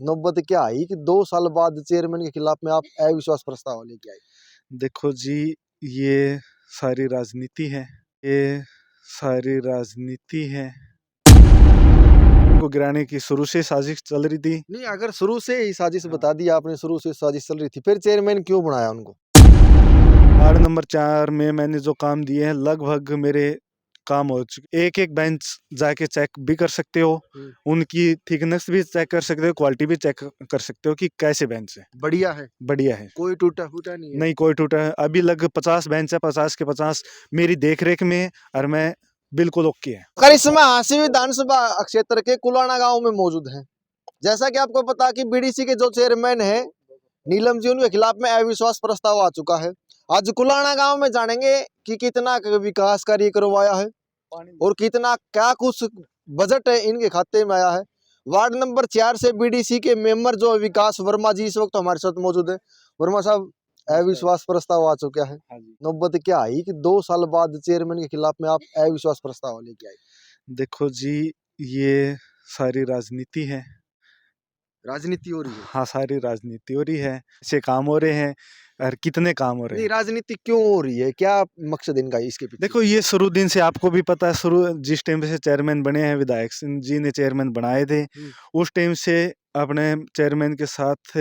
नौबत क्या आई कि 2 साल बाद चेयरमैन के खिलाफ में आप अविश्वास प्रस्ताव लेके आए? देखो जी, ये सारी राजनीति है, ये सारी राजनीति है को गिराने की शुरू से साजिश चल रही थी। नहीं, अगर शुरू से ही साजिश हाँ। बता दी आपने, शुरू से साजिश चल रही थी, फिर चेयरमैन क्यों बनाया उनको? वार्ड नंबर 4 में मैंने जो काम दिए हैं लगभग मेरे काम हो चुके। एक एक बेंच जाके चेक भी कर सकते हो, उनकी थिकनेस भी चेक कर सकते हो, क्वालिटी भी चेक कर सकते हो कि कैसे बेंच है। बढ़िया है, बढ़िया है, कोई टूटा फूटा नहीं है। नहीं कोई टूटा है। अभी लगभग 50 बेंच है, 50 के 50 मेरी देख रेख में है और मैं बिल्कुल ओके है। करिश्मा हांसी विधानसभा क्षेत्र के कुलाना गांव में मौजूद है। जैसा कि आपको पता कि बीडीसी के जो चेयरमैन है नीलम जी, उनके खिलाफ में अविश्वास प्रस्ताव आ चुका है। आज कुलाना गांव में जानेंगे कि कितना विकास कार्य करवाया है और कितना क्या कुछ बजट है इनके खाते में आया है। वार्ड नंबर 4 से बीडीसी के मेंबर जो विकास वर्मा जी इस वक्त हमारे साथ मौजूद है। वर्मा साहब, अविश्वास प्रस्ताव आ चुका है, नौबत क्या आई कि 2 साल बाद चेयरमैन के खिलाफ में आप अविश्वास प्रस्ताव लेके आए? देखो जी, ये सारी राजनीति है। राजनीति हो रही है? हाँ, सारी राजनीति हो रही है, ऐसे काम हो रहे हैं और कितने काम हो रहे नहीं, हैं। राजनीति क्यों हो रही है, क्या मकसद इनका है इसके पीछे? देखो, ये शुरू दिन से आपको भी पता है, शुरू जिस टाइम से चेयरमैन बने हैं, विधायक सिंह जी ने चेयरमैन बनाए थे, उस टाइम से अपने चेयरमैन के साथ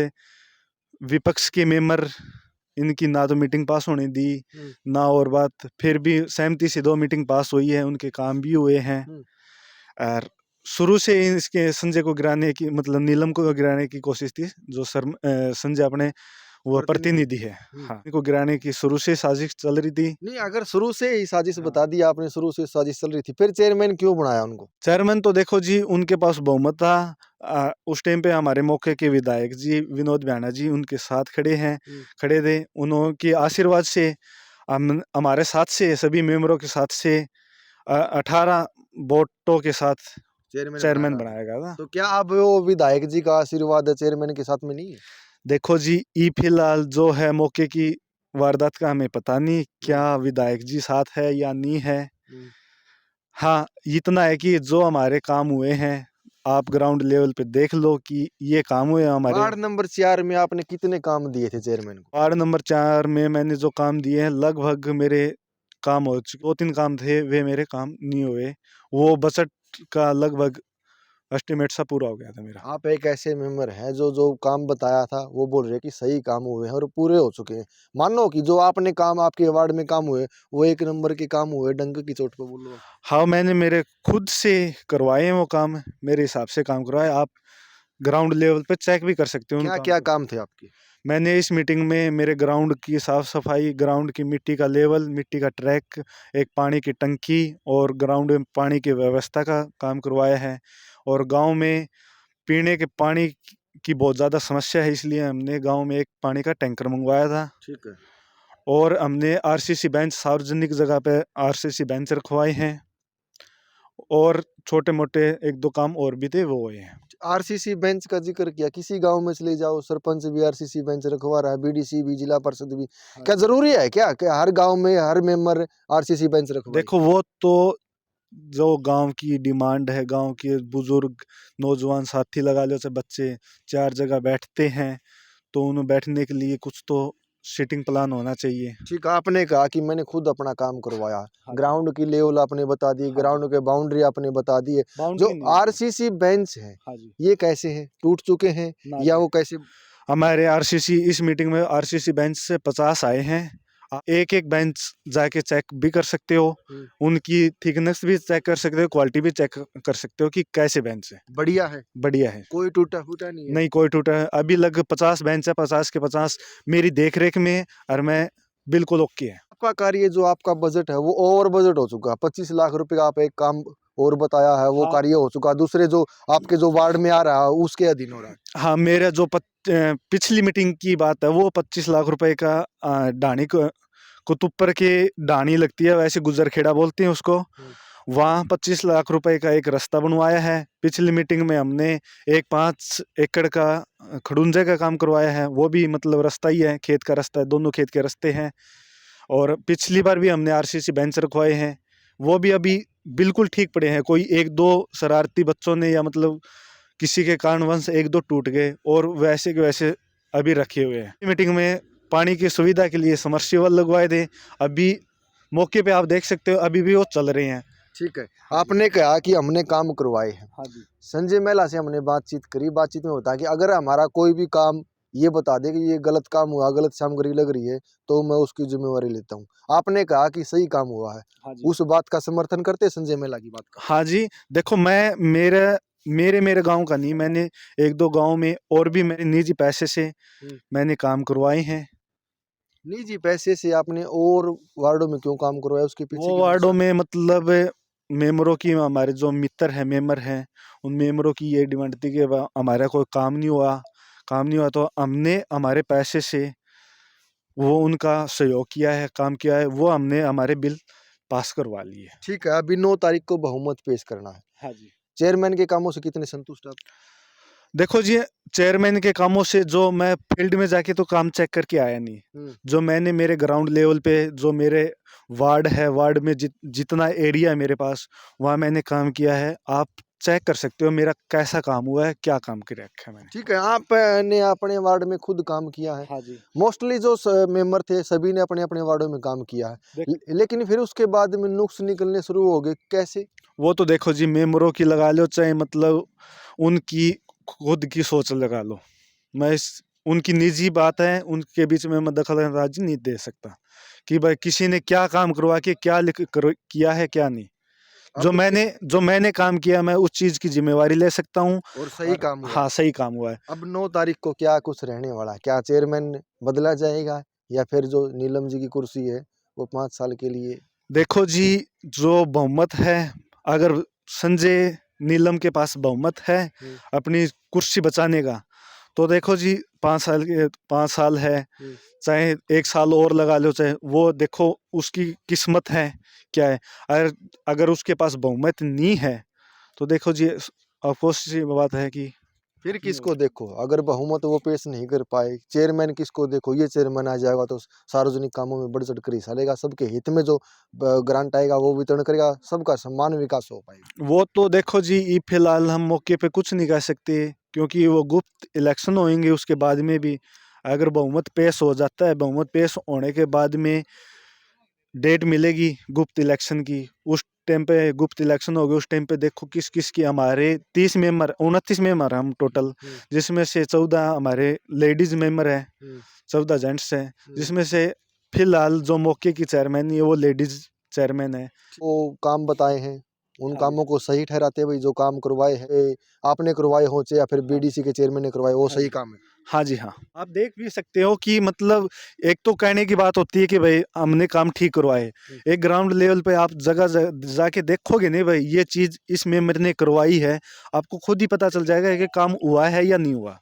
विपक्ष के मेंबर, इनकी ना तो मीटिंग पास होने दी ना और बात, फिर भी सहमति से 2 मीटिंग पास हुई है, उनके काम भी हुए हैं। और शुरू से इसके संजय को गिराने की, मतलब नीलम को गिराने की कोशिश थी, जो संजय अपने वो प्रतिनिधि है, हाँ, इनको गिराने की शुरू से साजिश चल रही थी। नहीं, अगर शुरू से ही साजिश बता दी आपने, शुरू से साजिश चल रही थी, फिर चेयरमैन क्यों बनाया उनको? चेयरमैन तो देखो जी, उनके पास बहुमत था। उस टाइम पे हमारे मौके के विधायक जी विनोद भ्याना जी उनके साथ खड़े थे। उनके आशीर्वाद से हमारे साथ से सभी मेंबरों के साथ से 18 वोटों के साथ चेयरमैन बनाया गया था। तो क्या अब वो विधायक जी का आशीर्वाद चेयरमैन के साथ में नहीं है? देखो जी, फिलहाल जो है मौके की वारदात का हमें पता नहीं, क्या विधायक जी साथ है या नहीं है। हाँ, इतना है कि जो हमारे काम हुए हैं, आप ग्राउंड लेवल पे देख लो कि ये काम हुए हमारे। वार्ड नंबर 4 में आपने कितने काम दिए थे चेयरमैन को? वार्ड नंबर 4 में मैंने जो काम दिए हैं लगभग मेरे काम हो चुके। 2-3 काम थे, वे मेरे काम नहीं हुए। वो बजट का लगभग एस्टिमेट सा पूरा हो गया था मेरा। आप एक ऐसे मेंबर हैं जो जो काम बताया था वो बोल रहे हैं कि सही काम हुए हैं और पूरे हो चुके हैं। मानो कि जो आपने काम, आपके वार्ड में काम हुए, वो 1 नंबर के काम हुए, डंक की चोट पे बोलो। हाँ, मैंने मेरे खुद से करवाए हैं वो काम, मेरे हिसाब से काम करवाए। आप ग्राउंड लेवल पे चेक भी कर सकते हो उन क्या काम क्या को। काम थे आपके? मैंने इस मीटिंग में मेरे ग्राउंड की साफ सफाई, ग्राउंड की मिट्टी का लेवल, मिट्टी का ट्रैक, एक पानी की टंकी और ग्राउंड में पानी की व्यवस्था का काम करवाया है। और गांव में पीने के पानी की बहुत ज़्यादा समस्या है, इसलिए हमने गांव में एक पानी का टैंकर मंगवाया था। ठीक है। और हमने आरसीसी बेंच, सार्वजनिक जगह पे आरसीसी बेंच रखवाए हैं। और छोटे मोटे 1-2 काम और भी थे, वो हुए हैं। आरसीसी बेंच का जिक्र किया, किसी गांव में चले जाओ, सरपंच भी आरसीसी बेंच रखवा रहा है, बीडीसी भी, जिला परिषद भी। क्या जरूरी है क्या हर गांव में हर मेंबर आरसीसी बेंच रखवाए? देखो, वो तो जो गांव की डिमांड है, गांव के बुजुर्ग नौजवान साथी लगा लो, से बच्चे 4 जगह बैठते हैं, तो उन्हें बैठने के लिए कुछ तो सीटिंग प्लान होना चाहिए। ठीक है, आपने कहा कि मैंने खुद अपना काम करवाया। ग्राउंड की लेवल आपने बता दी, ग्राउंड के बाउंड्री आपने बता दी है। जो आरसीसी बेंच है, ये कैसे हैं, टूट चुके हैं या वो कैसे? हमारे आरसीसी, इस मीटिंग में आरसीसी बेंच से 50 आए हैं। एक एक बेंच जाके चेक भी कर सकते हो, उनकी थिकनेस भी चेक कर सकते हो, क्वालिटी भी चेक कर सकते हो कि कैसे बेंच है। बढ़िया है, बढ़िया है, कोई टूटा फूटा नहीं है? नहीं कोई टूटा है। अभी लगभग 50 बेंच है, 50 के 50 मेरी देख रेख में है और मैं बिल्कुल ओके है। आपका कार्य, जो आपका बजट है वो ओवर बजट हो चुका है। 25 लाख रुपए का आप एक काम और बताया है, वो कार्य हो चुका है। दूसरे जो आपके जो वार्ड में आ रहा है उसके अधीन हो रहा है। हाँ, मेरा जो पिछली मीटिंग की बात है, वो 25 लाख रुपए का डाणी कुतुपर के डाणी लगती है, वैसे गुजरखेड़ा बोलते हैं उसको। वहाँ 25 लाख रुपए का एक रास्ता बनवाया है। पिछली मीटिंग में हमने एक 5 एकड़ का खड़ूंजे का काम करवाया है, वो भी मतलब रास्ता ही है, खेत का रास्ता है, दोनों खेत के रास्ते हैं। और पिछली बार भी हमने आरसीसी बेंच रखवाए हैं, वो भी अभी बिल्कुल ठीक पड़े हैं। कोई 1-2 शरारती बच्चों ने या मतलब किसी के कारणवश एक दो टूट गए और वैसे के वैसे अभी रखे हुए हैं। मीटिंग में पानी की सुविधा के लिए समरसीबल लगवाए थे, अभी मौके पे आप देख सकते हो अभी भी वो चल रहे हैं। ठीक है, आपने कहा कि हमने काम करवाए हैं। हाँ जी। संजय महिला से हमने बातचीत करी, बातचीत में होता है कि अगर हमारा कोई भी काम ये बता दे कि ये गलत काम हुआ, गलत सामग्री लग रही है, तो मैं उसकी जिम्मेवारी लेता हूँ। आपने कहा कि सही काम हुआ है, हाँ जी। उस बात का समर्थन करते हैं, संजय महिला की बात का? हाँ जी, देखो मैं मेरे गांव का नहीं, मैंने एक दो गांव में और भी मेरे निजी पैसे से मैंने काम करवाए हैं। निजी पैसे से आपने और वार्डों में क्यों काम करवाया, उसके पीछे वो की वार्डों मंशा? में मतलब मेंबरों की, हमारे जो मित्र हैं, मेंबर हैं, उन मेंबरों की ये डिमांड थी कि हमारा कोई काम नहीं हुआ तो हमने हमारे पैसे से वो उनका सहयोग किया है, काम किया है, वो हमने हमारे बिल पास करवा लिए। ठीक है, अभी 9 तारीख को बहुमत पेश करना है। हाँ जी। चेयरमैन के कामों से कितने संतुष्ट आप? देखो जी, चेयरमैन के कामों से जो मैं फील्ड में जाके तो काम चेक करके आया नहीं, जो मैंने मेरे ग्राउंड लेवल पे जो मेरे वार्ड है, वार्ड में जितना एरिया है मेरे पास, वहाँ मैंने काम किया है। आप चेक कर सकते हो मेरा कैसा काम हुआ है, क्या काम कर रखा है मैंने। ठीक है, आपने अपने वार्ड में खुद काम किया है। हाँ जी। मोस्टली जो मेंबर थे सभी ने अपने अपने वार्डों में काम किया है, लेकिन फिर उसके बाद में नुक्स निकलने शुरू हो गए, कैसे? वो तो देखो जी, मेंबरों की लगा लो चाहे मतलब उनकी खुद की सोच लगा लो, उनकी निजी बात है, उनके बीच में मैं दखल अंदाजी नहीं दे सकता कि भाई किसी ने क्या काम करवा के क्या किया है क्या नहीं। जो मैंने काम किया मैं उस चीज की जिम्मेवारी ले सकता हूँ। और सही काम हुआ। हाँ, सही काम हुआ है। अब 9 तारीख को क्या कुछ रहने वाला है? क्या चेयरमैन बदला जाएगा या फिर जो नीलम जी की कुर्सी है वो 5 साल के लिए? देखो जी, जो बहुमत है, अगर संजय नीलम के पास बहुमत है अपनी कुर्सी बचाने का, तो देखो जी 5 साल है, चाहे 1 साल और लगा लो, चाहे वो देखो उसकी किस्मत है क्या है। अगर उसके पास बहुमत नहीं है तो देखो जी, अफसोस सी बात है कि फिर किसको देखो? अगर बहुमत वो पेश नहीं कर पाए, चेयरमैन किसको देखो? ये चेयरमैन आ जाएगा तो सार्वजनिक कामों में बढ़ चढ़कर हिस्सा लेगा, सबके हित में जो ग्रांट आएगा वो वितरण करेगा, सबका समान विकास हो पाएगा। वो तो देखो जी, फिलहाल हम मौके पे कुछ नहीं कह सकते क्योंकि वो गुप्त इलेक्शन होंगे। उसके बाद में भी अगर बहुमत पेश हो जाता है, बहुमत पेश होने के बाद में डेट मिलेगी गुप्त इलेक्शन की, उस टाइम पे गुप्त इलेक्शन हो गए, उस टाइम पे देखो किस किस की, हमारे 29 मेंबर हम टोटल, जिसमें से 14 हमारे लेडीज मेंबर है, 14 जेंट्स है, जिसमें से फिलहाल जो मौके की चेयरमैन है वो लेडीज चेयरमैन है। वो काम बताए हैं, उन हाँ जी। कामों को सही ठहराते हुए जो काम करवाए हैं, आपने करवाए हो चाहे या फिर बीडीसी के चेयरमैन ने करवाए, वो हाँ सही जी। काम है। हाँ जी, हाँ। आप देख भी सकते हो कि मतलब एक तो कहने की बात होती है कि भाई हमने काम ठीक करवाए, एक ग्राउंड लेवल पे आप जगह जाके देखोगे नहीं भाई ये चीज इस मेंबर ने करवाई है, आपको खुद ही पता चल जाएगा कि काम हुआ है या नहीं हुआ।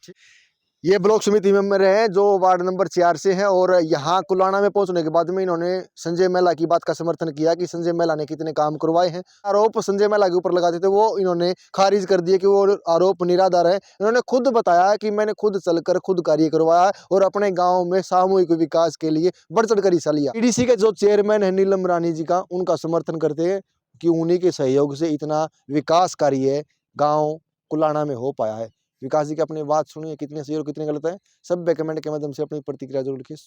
ये ब्लॉक समिति मेंबर हैं जो वार्ड नंबर 4 से हैं और यहाँ कुलाणा में पहुंचने के बाद में इन्होंने संजय महिला की बात का समर्थन किया कि संजय महिला ने कितने काम करवाए हैं। आरोप संजय महिला के ऊपर लगाते थे वो इन्होंने खारिज कर दिए कि वो आरोप निराधार है। इन्होंने खुद बताया कि मैंने खुद चलकर खुद कार्य करवाया और अपने गाँव में सामूहिक विकास के लिए बढ़ चढ़कर हिस्सा लिया। पीडीसी के जो चेयरमैन है नीलम रानी जी का, उनका समर्थन करते हैं कि उन्हीं के सहयोग से इतना विकास कार्य गाँव कुलाणा में हो पाया है। विकास जी की अपनी बात सुनिए, कितने सही और कितने गलत है, सब कमेंट के माध्यम से अपनी प्रतिक्रिया जरूर लिखिए।